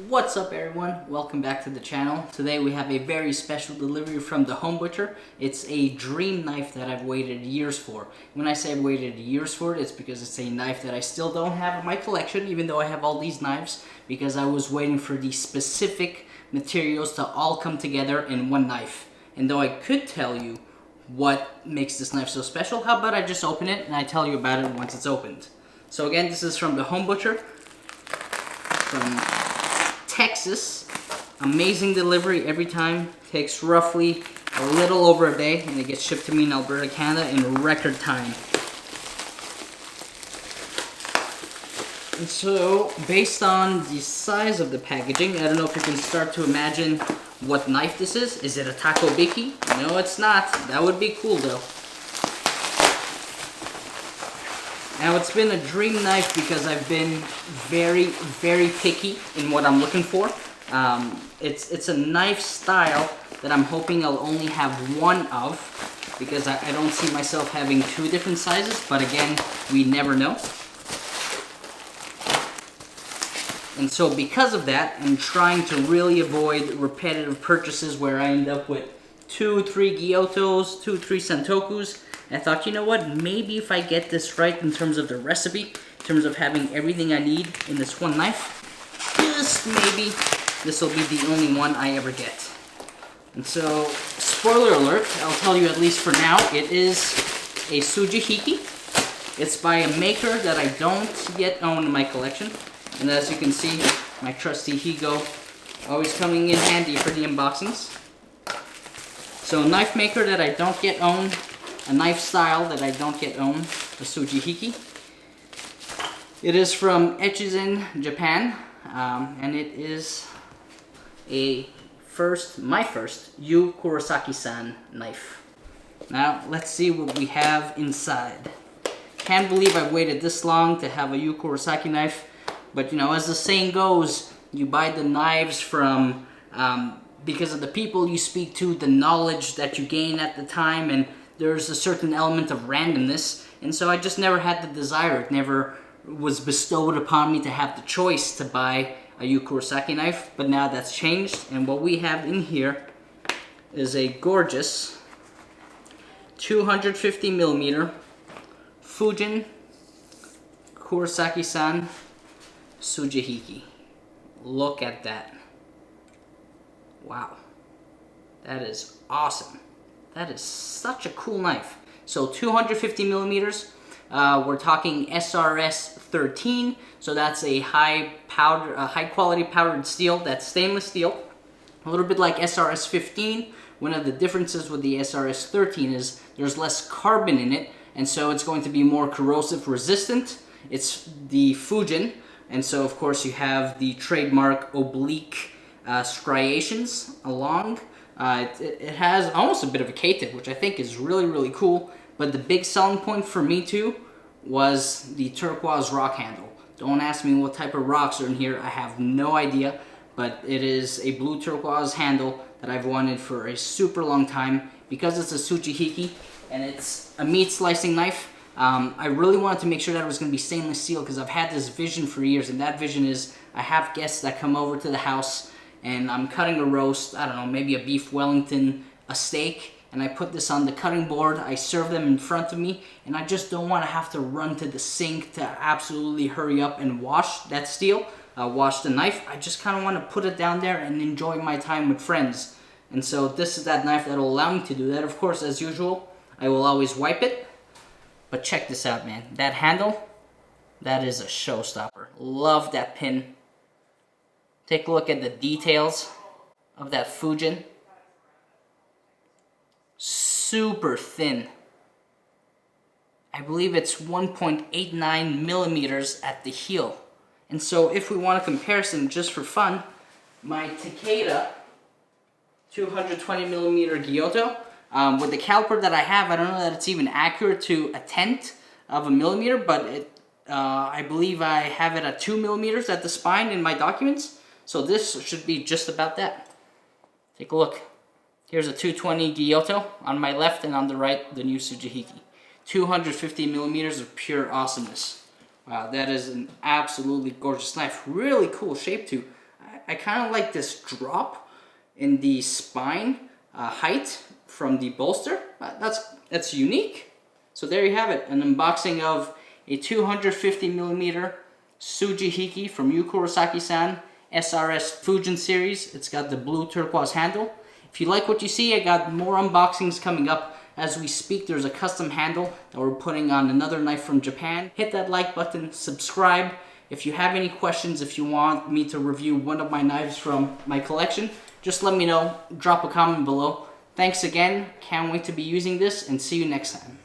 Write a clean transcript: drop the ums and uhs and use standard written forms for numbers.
What's up everyone? Welcome back to the channel. Today we have a very special delivery from the home butcher. It's a dream knife that I've waited years for. When I say I've waited years for it, it's because it's a knife that I still don't have in my collection, even though I have all these knives, because I was waiting for the specific materials to all come together in one knife. And though I could tell you what makes this knife so special, how about I just open it and I tell you about it once it's opened. So again, this is from the home butcher from Texas. Amazing delivery every time. Takes roughly a little over a day, and it gets shipped to me in Alberta, Canada in record time. And so, based on the size of the packaging, I don't know if you can start to imagine what knife this is. Is it a takobiki? No, it's not. That would be cool though. Now, it's been a dream knife because I've been very, very picky in what I'm looking for. It's a knife style that I'm hoping I'll only have one of, because I don't see myself having two different sizes, but again, we never know. And so because of that, I'm trying to really avoid repetitive purchases where I end up with 2-3 Gyutos, 2-3 Santokus. I thought, you know what, maybe if I get this right in terms of the recipe, in terms of having everything I need in this one knife, just maybe this will be the only one I ever get. And so, spoiler alert, I'll tell you at least for now, it is a Sujihiki. It's by a maker that I don't yet own in my collection. And as you can see, my trusty Higo always coming in handy for the unboxings. So, a knife maker that I don't yet own. A knife style that I don't yet own, the Sujihiki. It is from Fujin, Japan, and it is my first Yu Kurosaki-san knife. Now, let's see what we have inside. Can't believe I waited this long to have a Yu Kurosaki knife, but you know, as the saying goes, you buy the knives from because of the people you speak to, the knowledge that you gain at the time, and there's a certain element of randomness, and so I just never had the desire. It never was bestowed upon me to have the choice to buy a Yu Kurosaki knife, but now that's changed, and what we have in here is a gorgeous 250mm Fujin Kurosaki-san Sujihiki. Look at that. Wow. That is awesome. That is such a cool knife. So 250mm, we're talking SRS 13, so that's a high quality powdered steel. That's stainless steel, a little bit like SRS 15. One of the differences with the SRS 13 is there's less carbon in it, and so it's going to be more corrosive resistant. It's the Fujin, and so of course you have the trademark oblique striations along. It has almost a bit of a K-tip, which I think is really, really cool. But the big selling point for me too was the turquoise rock handle. Don't ask me what type of rocks are in here. I have no idea. But it is a blue turquoise handle that I've wanted for a super long time. Because it's a Sujihiki and it's a meat slicing knife, I really wanted to make sure that it was going to be stainless steel, because I've had this vision for years. And that vision is I have guests that come over to the house and I'm cutting a roast, I don't know, maybe a beef Wellington, a steak, and I put this on the cutting board, I serve them in front of me, and I just don't want to have to run to the sink to absolutely hurry up and wash that steel, wash the knife. I just kind of want to put it down there and enjoy my time with friends. And so this is that knife that will allow me to do that. Of course, as usual, I will always wipe it, but check this out, man. That handle, that is a showstopper. Love that pin. Take a look at the details of that Fujin. Super thin. I believe it's 1.89mm at the heel. And so if we want a comparison just for fun, my Takeda 220mm Gyuto, with the caliper that I have, I don't know that it's even accurate to a tenth of a millimeter, but I believe I have it at 2mm at the spine in my documents. So this should be just about that. Take a look. Here's a 220 Gyuto on my left, and on the right, the new Sujihiki. 250mm of pure awesomeness. Wow, that is an absolutely gorgeous knife. Really cool shape too. I kind of like this drop in the spine height from the bolster. That's unique. So there you have it, an unboxing of a 250mm Sujihiki from Yu Kurosaki-san SRS Fujin series. It's got the blue turquoise handle. If you like what you see, I got more unboxings coming up as we speak. There's a custom handle that we're putting on another knife from Japan. Hit that like button, subscribe. If you have any questions, if you want me to review one of my knives from my collection, just let me know. Drop a comment below. Thanks again. Can't wait to be using this, and see you next time.